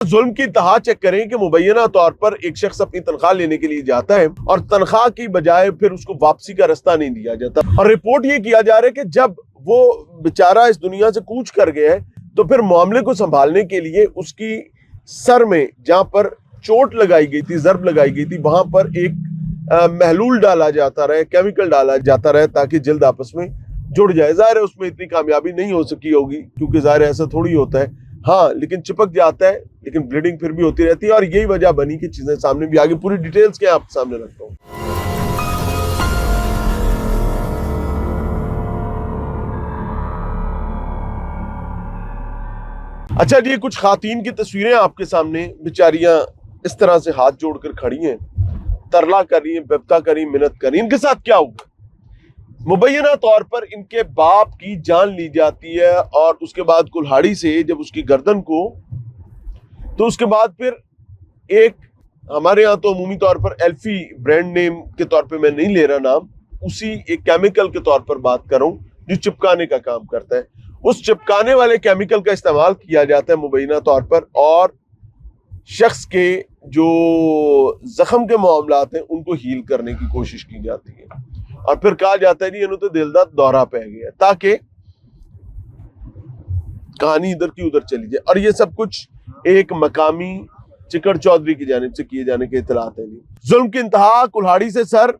जुल्म की इंतहा चेक करें कि मुबैना तौर पर एक शख्स अपनी तनख्वाह लेने के लिए जाता है और तनख्वाह की बजाय फिर उसको वापसी का रास्ता नहीं दिया जाता, और रिपोर्ट ये किया जा रहा है कि जब वो बेचारा इस दुनिया से कूच कर गया है तो फिर मामले को संभालने के लिए उसकी सर में जहां पर चोट लगाई गई थी, जर्ब लगाई गई थी, वहां पर एक महलूल डाला जाता रहे, केमिकल डाला जाता रहे ताकि जल्द आपस में जुड़ जाए। ज़ाहिर है उसमें इतनी कामयाबी नहीं हो सकी होगी, क्योंकि ज़ाहिर ऐसा थोड़ी होता है, हाँ, लेकिन चिपक जाता है, लेकिन ब्लीडिंग फिर भी होती रहती है, और यही वजह बनी कि चीजें सामने भी आगे पूरी डिटेल्स के आपके सामने रखता हूँ। अच्छा जी, कुछ खातीन की तस्वीरें आपके सामने, बेचारियां इस तरह से हाथ जोड़कर खड़ी हैं, तरला कर रही हैं, बेबता कर रही हैं, मिन्नत कर रही हैं। इनके साथ क्या हुआ? मुबैना तौर पर इनके बाप की जान ली जाती है, और उसके बाद कुल्हाड़ी से जब उसकी गर्दन को, तो उसके बाद फिर एक, हमारे यहाँ तो अमूमी तौर पर एल्फी ब्रांड नेम के तौर पे मैं नहीं ले रहा नाम, उसी एक केमिकल के तौर पर बात कर रहा हूँ जो चिपकाने का काम करता है। उस चिपकाने वाले केमिकल का इस्तेमाल किया जाता है मुबैना तौर पर, और शख्स के जो जख्म के मामलात हैं उनको हील करने की कोशिश की जाती है, और फिर कहा जाता है जी इन्हों तो दिल दा दौरा पै गया, ताकि कहानी इधर की उधर चली जाए। और ये सब कुछ एक मकामी चिकड़ चौधरी की जानिब से किए जाने के इतलात हैं। जुल्म की इंतहा, कुल्हाड़ी से सर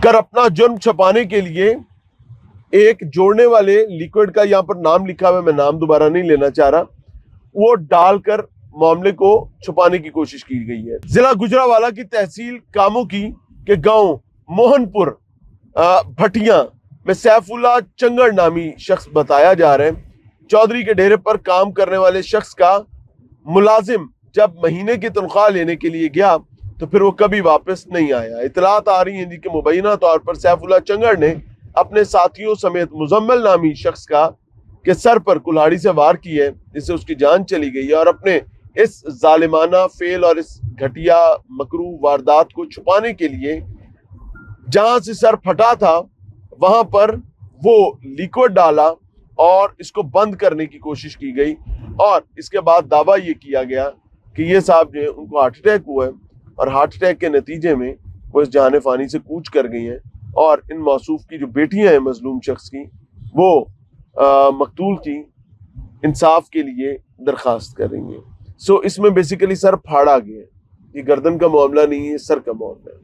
कर अपना जुर्म छुपाने के लिए एक जोड़ने वाले लिक्विड का यहाँ पर नाम लिखा हुआ है, मैं नाम दोबारा नहीं लेना चाह रहा, वो डालकर मामले को छुपाने की कोशिश की गई है। जिला गुजरावाला की तहसील कामोकी के गांव मोहनपुर भटिया में सैफुल्ला चंगड़ नामी शख्स बताया जा रहा है, चौधरी के डेरे पर काम करने वाले शख्स का मुलाजिम जब महीने की तनख्वाह लेने के लिए गया तो फिर वो कभी वापस नहीं आया। इतलात आ रही हैं जी कि मुबैना तौर पर सैफुल्ला चंगड़ ने अपने साथियों समेत मुजम्मिल नामी शख्स के सर पर कुल्हाड़ी से वार की है, जिससे उसकी जान चली गई है, और अपने इस जालिमाना फेल और इस घटिया मकरू वारदात को छुपाने के लिए जहां से सर फटा था वहां पर वो लिक्विड डाला और इसको बंद करने की कोशिश की गई, और इसके बाद दावा ये किया गया कि ये साहब जो है उनको हार्ट अटैक हुआ है, और हार्ट अटैक के नतीजे में वो इस जहान फानी से कूच कर गई हैं, और इन मौसूफ की जो बेटियां हैं मजलूम शख्स की, वो मकतूल की इंसाफ के लिए दरखास्त कर रही हैं। सो इसमें बेसिकली सर फाड़ा गया है, ये गर्दन का मामला नहीं है, सर का मामला है।